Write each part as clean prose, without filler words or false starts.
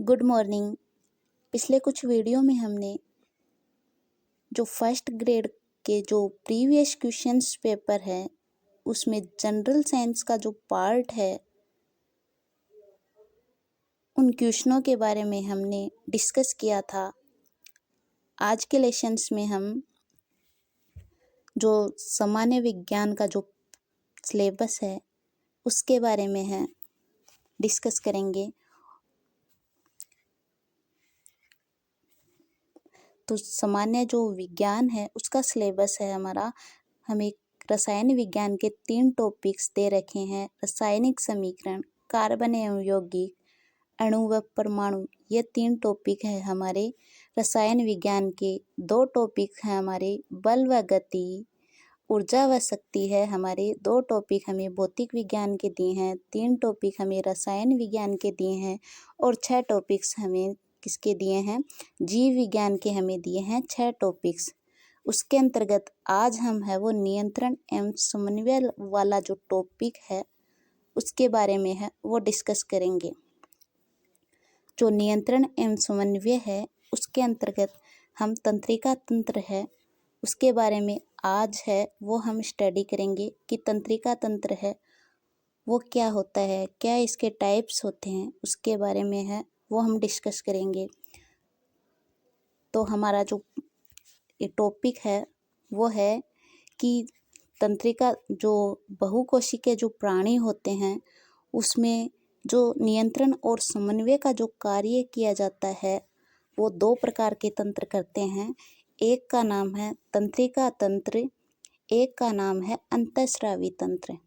Good morning. पिछले कुछ video में हमने जो फर्स्ट ग्रेड के जो प्रीवियस क्वेश्चंस पेपर है उसमें जनरल साइंस का जो पार्ट है उन क्वेश्चनों के बारे में हमने डिस्कस किया था। आज के लेसन्स में हम जो सामान्य विज्ञान का जो सिलेबस है उसके बारे में है डिस्कस करेंगे। तो सामान्य जो विज्ञान है उसका सिलेबस है हमारा। हमें रसायन विज्ञान के 3 टॉपिक्स दे रखे हैं। रासायनिक समीकरण, कार्बन एवं यौगिक, अणु व परमाणु, ये 3 टॉपिक हैं हमारे रसायन विज्ञान के। 2 टॉपिक हैं हमारे बल व गति, ऊर्जा व शक्ति है हमारे। 2 टॉपिक हमें भौतिक विज्ञान के दिए हैं। 3 टॉपिक हमें रसायन विज्ञान के दिए हैं और 6 टॉपिक्स हमें किसके दिए हैं, जीव विज्ञान के हमें दिए हैं 6 टॉपिक्स। उसके अंतर्गत आज हम है वो नियंत्रण एवं समन्वय वाला जो टॉपिक है उसके बारे में है वो डिस्कस करेंगे। जो नियंत्रण एवं समन्वय है उसके अंतर्गत हम तंत्रिका तंत्र है उसके बारे में आज है वो हम स्टडी करेंगे कि तंत्रिका तंत्र है वो क्या होता है, क्या इसके टाइप्स होते हैं, उसके बारे में है वो हम डिस्कस करेंगे। तो हमारा जो टॉपिक है वो है कि तंत्रिका जो बहुकोशिकीय जो प्राणी होते हैं उसमें जो नियंत्रण और समन्वय का जो कार्य किया जाता है वो 2 प्रकार के तंत्र करते हैं। एक का नाम है तंत्रिका तंत्र, एक का नाम है अंतःस्रावी तंत्र।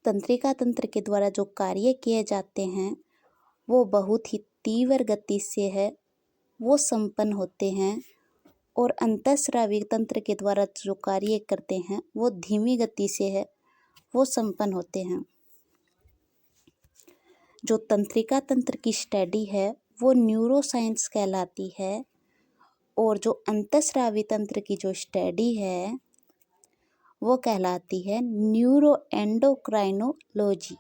तंत्रिका तंत्र के द्वारा जो कार्य किए जाते हैं वो बहुत ही तीव्र गति से है वो संपन्न होते हैं और अंतःस्रावी तंत्र के द्वारा जो कार्य करते हैं वो धीमी गति से है वो संपन्न होते हैं। जो तंत्रिका तंत्र की स्टडी है वो न्यूरोसाइंस कहलाती है और जो अंतःस्रावी तंत्र की जो स्टडी है वो कहलाती है न्यूरो एंडोक्राइनोलॉजी।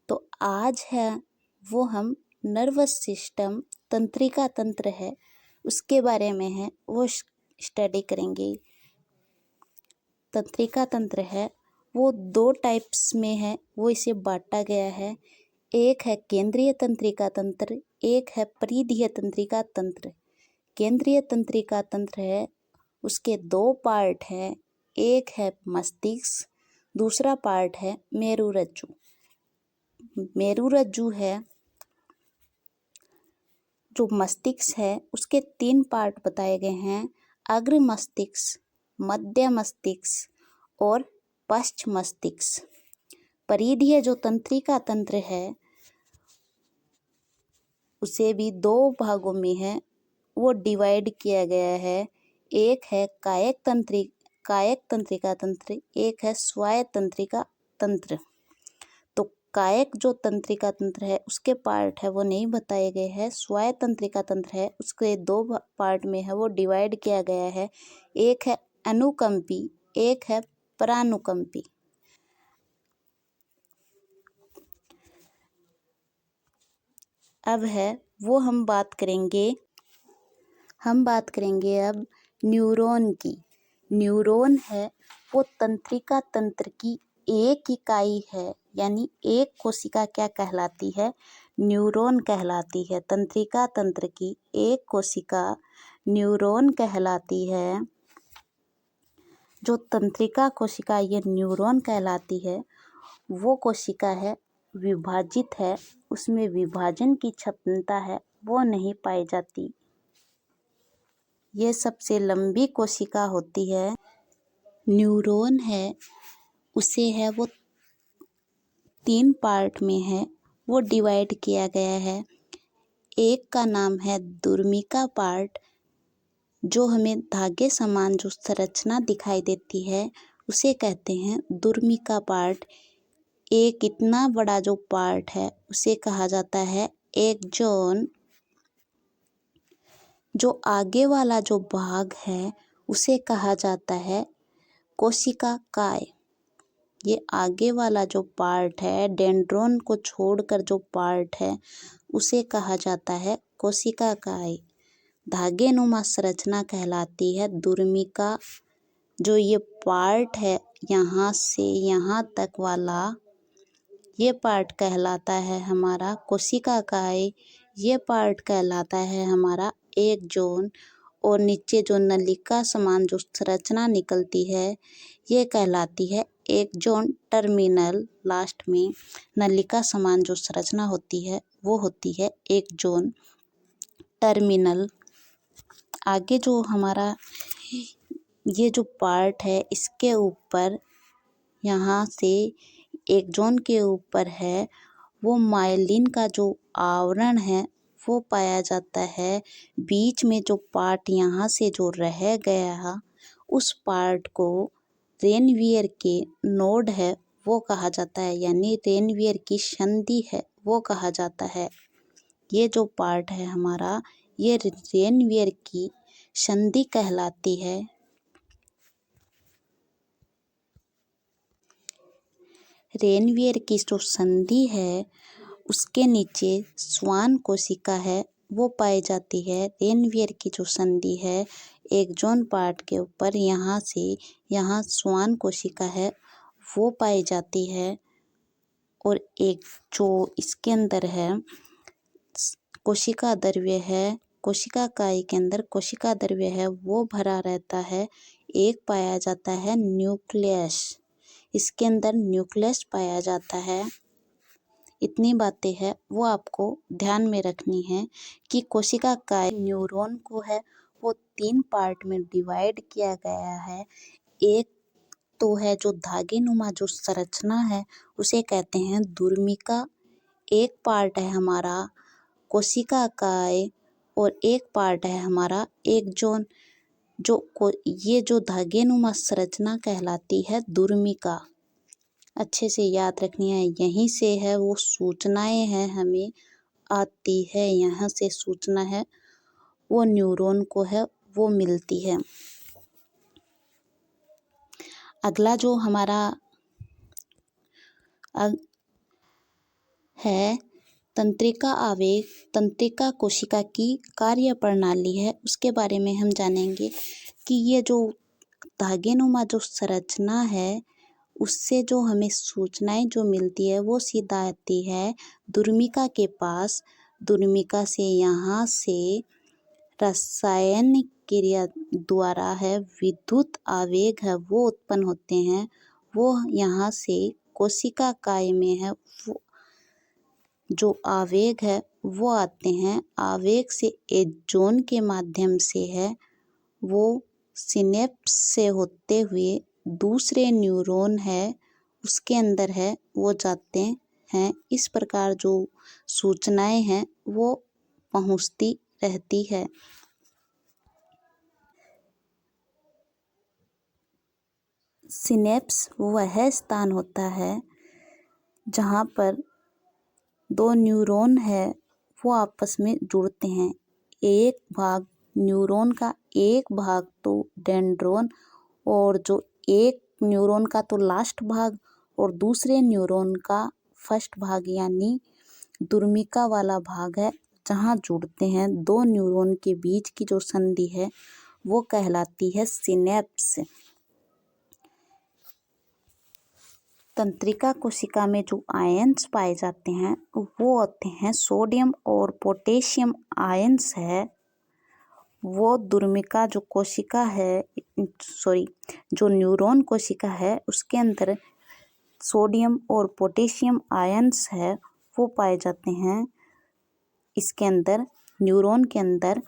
तो आज है वो हम नर्वस सिस्टम तंत्रिका तंत्र है उसके बारे में है वो स्टडी करेंगे। तंत्रिका तंत्र है वो 2 टाइप्स में है वो इसे बांटा गया है। एक है केंद्रीय तंत्रिका तंत्र, एक है परिधीय तंत्रिका तंत्र। केंद्रीय तंत्रिका तंत्र है उसके 2 पार्ट हैं, एक है मस्तिष्क, दूसरा पार्ट है मेरुरज्जु। मेरुरज्जु है जो मस्तिष्क है उसके 3 पार्ट बताए गए हैं, अग्र मस्तिष्क, मध्य मस्तिष्क और पश्च मस्तिष्क। परिधीय जो तंत्रिका तंत्र है उसे भी 2 भागों में है वो डिवाइड किया गया है। एक है कायक तंत्रिका तंत्र, एक है स्वायत्त तंत्रिका तंत्र। तो कायक जो तंत्रिका तंत्र है उसके पार्ट है वो नहीं बताए गए हैं। स्वायत्त तंत्रिका तंत्र है उसके 2 पार्ट में है वो डिवाइड किया गया है। एक है अनुकंपी, एक है परानुकंपी। अब है वो हम बात करेंगे अब न्यूरॉन की। न्यूरॉन है वो तंत्रिका तंत्र की एक इकाई है, यानी एक कोशिका क्या कहलाती है, न्यूरॉन कहलाती है। तंत्रिका तंत्र की एक कोशिका न्यूरॉन कहलाती है। जो तंत्रिका कोशिका ये न्यूरॉन कहलाती है वो कोशिका है विभाजित है, उसमें विभाजन की क्षमता है वो नहीं पाई जाती। ये सबसे लंबी कोशिका होती है। न्यूरॉन है उसे है वो 3 पार्ट में है वो डिवाइड किया गया है। एक का नाम है दुर्मिका पार्ट, जो हमें धागे समान जो संरचना दिखाई देती है उसे कहते हैं दुर्मिका पार्ट। एक इतना बड़ा जो पार्ट है उसे कहा जाता है एक्सॉन। जो आगे वाला जो भाग है उसे कहा जाता है कोशिका काय। ये आगे वाला जो पार्ट है, डेंड्रोन को छोड़कर जो पार्ट है, उसे कहा जाता है कोशिका काय। धागेनुमा संरचना कहलाती है दुर्मिका। जो ये पार्ट है यहाँ से यहाँ तक वाला, ये पार्ट कहलाता है हमारा कोशिका काय। ये पार्ट कहलाता है हमारा एक जोन। और नीचे जो नलिका समान जो संरचना निकलती है, ये कहलाती है एक जोन टर्मिनल। लास्ट में नलिका समान जो संरचना होती है, वो होती है एक जोन टर्मिनल। आगे जो हमारा ये जो पार्ट है, इसके ऊपर यहाँ से एक जोन के ऊपर है, वो माइलिन का जो आवरण है वो पाया जाता है। बीच में जो पार्ट यहाँ से जो रह गया, उस पार्ट को रेनवियर के नोड है वो कहा जाता है, यानी रेनवियर की संधि है वो कहा जाता है। ये जो पार्ट है हमारा, ये रेनवियर की संधि कहलाती है। रेनवियर की जो संधि है, उसके नीचे श्वान कोशिका है वो पाई जाती है। रेनवियर की जो संधि है, एक जोन पार्ट के ऊपर यहाँ से यहाँ श्वान कोशिका है वो पाई जाती है। और एक जो इसके अंदर है कोशिका द्रव्य है, कोशिका काय के अंदर कोशिका द्रव्य है वो भरा रहता है। एक पाया जाता है न्यूक्लियस, इसके अंदर न्यूक्लियस पाया जाता है। इतनी बातें हैं वो आपको ध्यान में रखनी है कि कोशिका काय न्यूरॉन को है वो 3 पार्ट में डिवाइड किया गया है। एक तो है जो धागेनुमा जो संरचना है, उसे कहते हैं दुर्मिका। एक पार्ट है हमारा कोशिका काय और एक पार्ट है हमारा एक जोन। ये जो धागेनुमा संरचना कहलाती है दुर्मिका। अच्छे से याद रखनी है, यहीं से है वो सूचनाएं हैं हमें आती है, यहाँ से सूचना है वो न्यूरॉन को है वो मिलती है। अगला जो हमारा है तंत्रिका आवेग, तंत्रिका कोशिका की कार्य प्रणाली है, उसके बारे में हम जानेंगे कि ये जो धागेनुमा जो संरचना है, उससे जो हमें सूचनाएं जो मिलती है वो सीधा आती है दुर्मिका के पास। दुर्मिका से यहाँ से रासायनिक क्रिया द्वारा है विद्युत आवेग है वो उत्पन्न होते हैं। वो यहाँ से कोशिका काय में है वो जो आवेग है वो आते हैं। आवेग से एक जोन के माध्यम से है वो सिनेप्स से होते हुए दूसरे न्यूरॉन है उसके अंदर है वो जाते हैं। इस प्रकार जो सूचनाएं हैं वो पहुंचती रहती है। सिनेप्स वह स्थान होता है जहाँ पर 2 न्यूरॉन है वो आपस में जुड़ते हैं। एक भाग न्यूरॉन का एक भाग तो डेंड्रोन, और जो एक न्यूरॉन का तो लास्ट भाग और दूसरे न्यूरॉन का फर्स्ट भाग यानी दुर्मिका वाला भाग है, जहाँ जुड़ते हैं 2 न्यूरॉन के बीच की जो संधि है वो कहलाती है सिनेप्स। तंत्रिका कोशिका में जो आयंस पाए जाते हैं वो होते हैं सोडियम और पोटेशियम आयंस है। वो दुर्मिका जो कोशिका है, जो न्यूरॉन कोशिका है उसके अंदर सोडियम और पोटेशियम आयंस है वो पाए जाते हैं। इसके अंदर न्यूरॉन के अंदर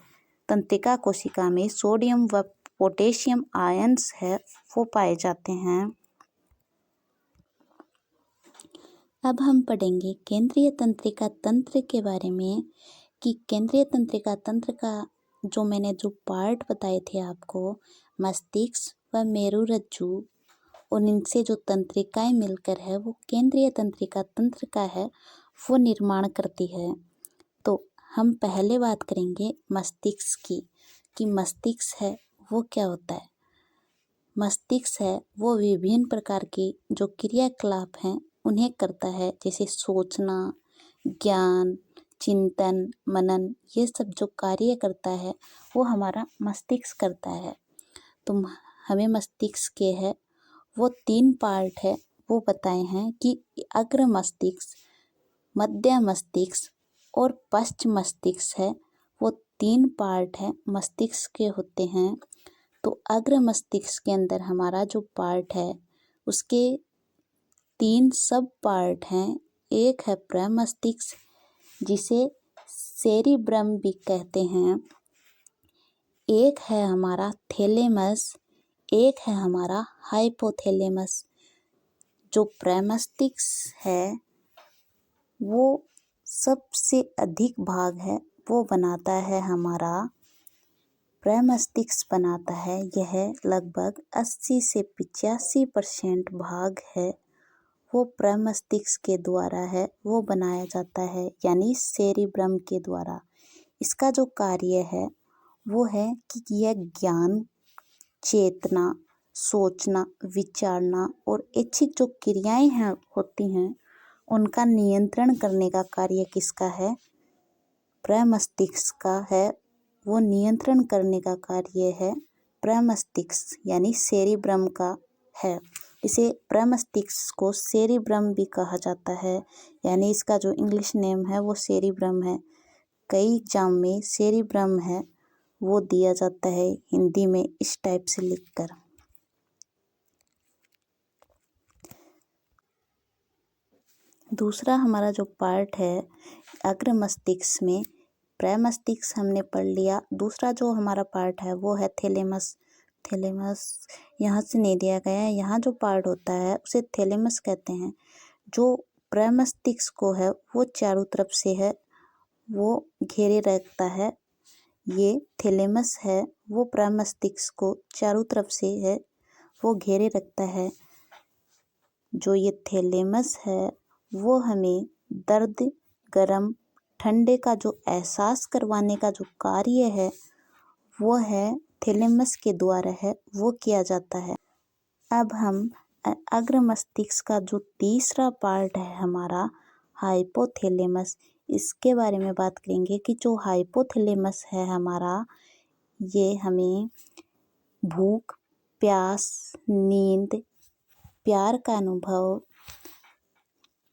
तंत्रिका कोशिका में सोडियम व पोटेशियम आयंस है वो पाए जाते हैं। अब हम पढ़ेंगे केंद्रीय तंत्रिका तंत्र के बारे में कि केंद्रीय तंत्रिका तंत्र का जो मैंने जो पार्ट बताए थे आपको, मस्तिष्क व मेरुरज्जु, और इनसे जो तंत्रिकाएं मिलकर है वो केंद्रीय तंत्रिका तंत्र का है वो निर्माण करती है। तो हम पहले बात करेंगे मस्तिष्क की कि मस्तिष्क है वो क्या होता है। मस्तिष्क है वो विभिन्न प्रकार की जो क्रियाकलाप हैं उन्हें करता है, जैसे सोचना, ज्ञान, चिंतन, मनन, ये सब जो कार्य करता है वो हमारा मस्तिष्क करता है। तो हमें मस्तिष्क के है वो 3 पार्ट है वो बताए हैं कि अग्र मस्तिष्क, मध्य मस्तिष्क और पश्च मस्तिष्क है। वो 3 पार्ट है मस्तिष्क के होते हैं। तो अग्र मस्तिष्क के अंदर हमारा जो पार्ट है उसके 3 सब पार्ट हैं। एक है प्रमस्तिष्क जिसे सेरिब्रम भी कहते हैं, एक है हमारा थैलेमस, एक है हमारा हाइपोथैलेमस। जो प्रमस्तिष्क है वो सबसे अधिक भाग है वो बनाता है हमारा प्रमस्तिष्क बनाता है। यह लगभग 80 से 85% भाग है वो प्रमस्तिष्क के द्वारा है वो बनाया जाता है, यानी सेरिब्रम के द्वारा। इसका जो कार्य है वो है कि यह ज्ञान, चेतना, सोचना, विचारना और ऐच्छिक जो क्रियाएं हैं होती हैं उनका नियंत्रण करने का कार्य किसका है? प्रमस्तिष्क का है। वो नियंत्रण करने का कार्य है प्रमस्तिष्क यानी सेरिब्रम का है। इसे प्रमस्तिष्क को सेरिब्रम भी कहा जाता है, यानी इसका जो इंग्लिश नेम है वो सेरिब्रम है। कई एग्जाम में सेरिब्रम है वो दिया जाता है हिंदी में इस टाइप से लिखकर। दूसरा हमारा जो पार्ट है अग्र मस्तिष्क में, प्रमस्तिष्क हमने पढ़ लिया। दूसरा जो हमारा पार्ट है वो है थैलेमस। थैलेमस यहाँ से नहीं दिया गया है, यहाँ जो पार्ट होता है उसे थैलेमस कहते हैं। जो प्रमस्तिष्क को है वो चारों तरफ से है वो घेरे रखता है। ये थैलेमस है वो प्रमस्तिष्क को चारों तरफ से है वो घेरे रखता है। जो ये थैलेमस है वो हमें दर्द, गरम, ठंडे का जो एहसास करवाने का जो कार्य है वो है थैलेमस के द्वारा है वो किया जाता है। अब हम अग्र मस्तिष्क का जो तीसरा पार्ट है हमारा हाइपोथैलेमस, इसके बारे में बात करेंगे कि जो हाइपोथैलेमस है हमारा, ये हमें भूख, प्यास, नींद, प्यार का अनुभव,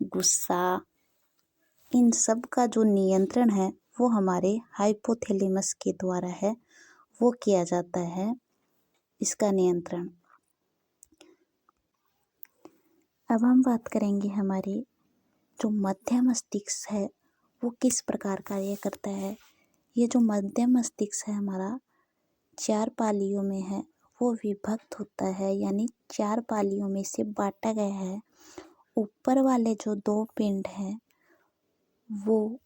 गुस्सा, इन सब का जो नियंत्रण है वो हमारे हाइपोथैलेमस के द्वारा है वो किया जाता है इसका नियंत्रण। अब हम बात करेंगे हमारे जो मध्य मस्तिष्क है वो किस प्रकार कार्य करता है। ये जो मध्य मस्तिष्क है हमारा 4 पालियों में है वो विभक्त होता है, यानी 4 पालियों में से बांटा गया है। ऊपर वाले जो 2 पिंड हैं वो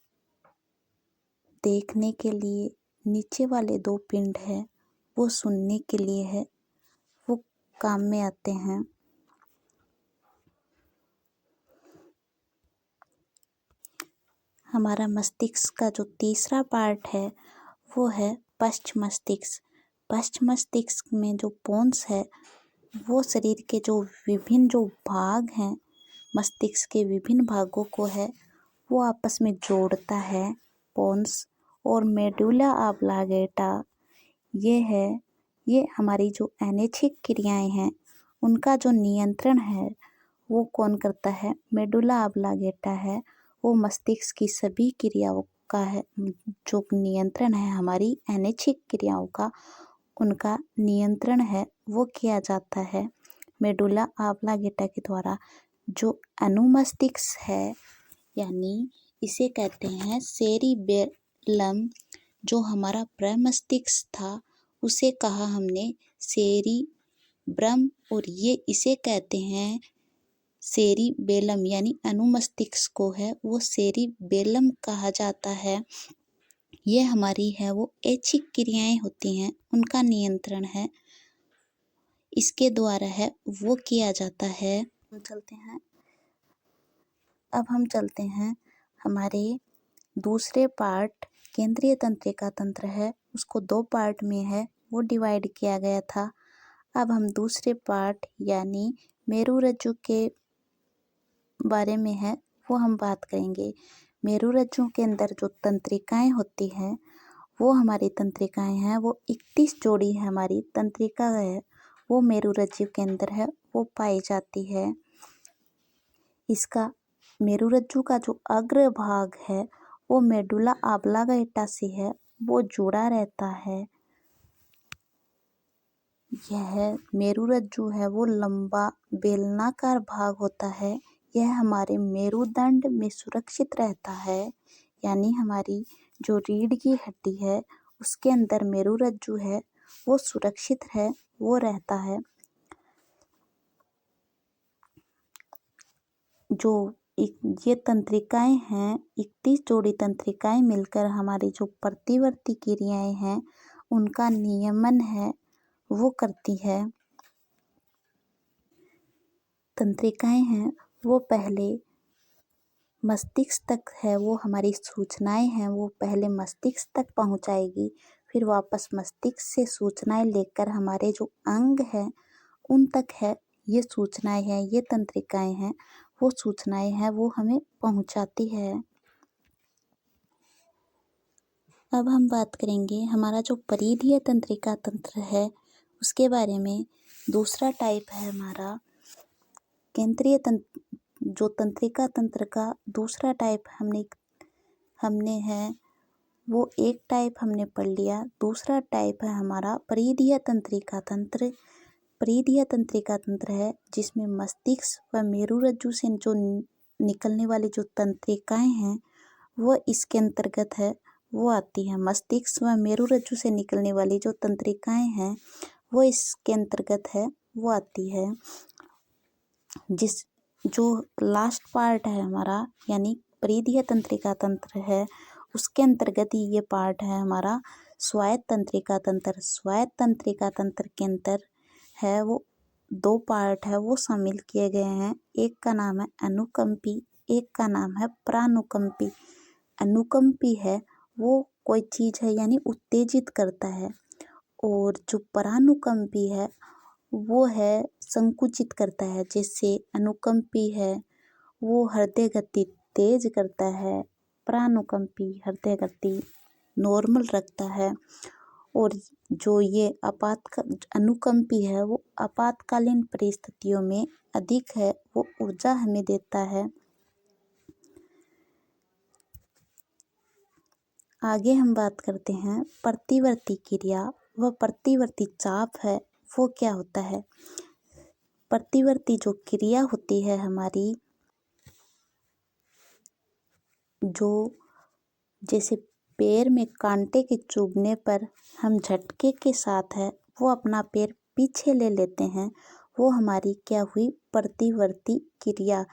देखने के लिए, नीचे वाले 2 पिंड हैं वो सुनने के लिए है, वो काम में आते हैं। हमारा मस्तिष्क का जो तीसरा पार्ट है वो है पश्च मस्तिष्क। पश्च मस्तिष्क में जो पोन्स है वो शरीर के जो विभिन्न जो भाग हैं, मस्तिष्क के विभिन्न भागों को है वो आपस में जोड़ता है पोन्स। और मेडुला ऑब्लांगेटा ये है, ये हमारी जो अनैच्छिक क्रियाएं हैं उनका जो नियंत्रण है वो कौन करता है? मेडुला ऑब्लांगेटा है। वो मस्तिष्क की सभी क्रियाओं का है जो नियंत्रण है हमारी अनैच्छिक क्रियाओं का, उनका नियंत्रण है वो किया जाता है मेडुला ऑब्लांगेटा के द्वारा। जो अनुमस्तिष्क है यानी इसे कहते हैं सेरिबेलम, जो हमारा प्रमस्तिष्क था उसे कहा हमने सेरिब्रम, और ये इसे कहते हैं सेरिबेलम, यानी अनुमस्तिष्क को है वो सेरिबेलम कहा जाता है। ये हमारी है वो ऐच्छिक क्रियाएं होती हैं उनका नियंत्रण है इसके द्वारा है वो किया जाता है। अब हम चलते हैं हमारे दूसरे पार्ट, केंद्रीय तंत्रिका तंत्र है, उसको 2 पार्ट में है वो डिवाइड किया गया था। अब हम दूसरे पार्ट यानी मेरुरज्जु के बारे में है वो हम बात करेंगे। मेरुरज्जु के अंदर जो तंत्रिकाएं होती हैं वो हमारी तंत्रिकाएं हैं वो 31 जोड़ी है हमारी तंत्रिका है वो मेरुरज्जु के अंदर है वो पाई जाती है। इसका मेरुरज्जु का जो अग्र भाग है वो मेडुला ऑब्लांगेटा से है वो जुड़ा रहता है। यह मेरुरज्जु है वो लंबा बेलनाकार भाग होता है। यह हमारे मेरुदंड में सुरक्षित रहता है यानी हमारी जो रीढ़ की हड्डी है उसके अंदर मेरुरज्जु है वो सुरक्षित है वो रहता है। जो ये तंत्रिकाएं हैं 31 जोड़ी तंत्रिकाएं मिलकर हमारी जो प्रतिवर्ती क्रियाएं हैं उनका नियमन है वो करती है। तंत्रिकाएं हैं वो पहले मस्तिष्क तक है वो हमारी सूचनाएं हैं वो पहले मस्तिष्क तक पहुंचाएगी फिर वापस मस्तिष्क से सूचनाएं लेकर हमारे जो अंग हैं उन तक है ये सूचनाएं हैं ये तंत्रिकाएं हैं वो सूचनाएं हैं वो हमें पहुंचाती है। अब हम बात करेंगे हमारा जो परिधीय तंत्रिका तंत्र है उसके बारे में। दूसरा टाइप है हमारा केंद्रीय तंत्र। जो तंत्रिका तंत्र का दूसरा टाइप हमने है वो एक टाइप हमने पढ़ लिया। दूसरा टाइप है हमारा परिधीय तंत्रिका तंत्र। परिधीय तंत्रिका तंत्र है जिसमें मस्तिष्क व मेरुरज्जु से जो निकलने वाली जो तंत्रिकाएं हैं वो इसके अंतर्गत है वो आती है। मस्तिष्क व मेरुरज्जु से निकलने वाली जो तंत्रिकाएं हैं वो इसके अंतर्गत है वो आती है। जो लास्ट पार्ट है हमारा यानी परिधीय तंत्रिका तंत्र है उसके अंतर्गत ही ये पार्ट है हमारा स्वायत्त तंत्रिका तंत्र। स्वायत्त तंत्रिका तंत्र के अंदर है वो 2 पार्ट है वो शामिल किए गए हैं। एक का नाम है अनुकंपी एक का नाम है प्रानुकंपी। अनुकंपी है वो कोई चीज है यानी उत्तेजित करता है और जो परानुकंपी है वो है संकुचित करता है। जैसे अनुकंपी है वो हृदय गति तेज करता है परानुकंपी हृदय गति नॉर्मल रखता है। और जो ये अनुकंपी है वो आपातकालीन परिस्थितियों में अधिक है वो ऊर्जा हमें देता है। आगे हम बात करते हैं प्रतिवर्ती क्रिया व प्रतिवर्ती चाप है वो क्या होता है। प्रतिवर्ती जो क्रिया होती है हमारी जो जैसे पैर में कांटे के चुभने पर हम झटके के साथ है वो अपना पैर पीछे ले लेते हैं वो हमारी क्या हुई प्रतिवर्ती क्रिया।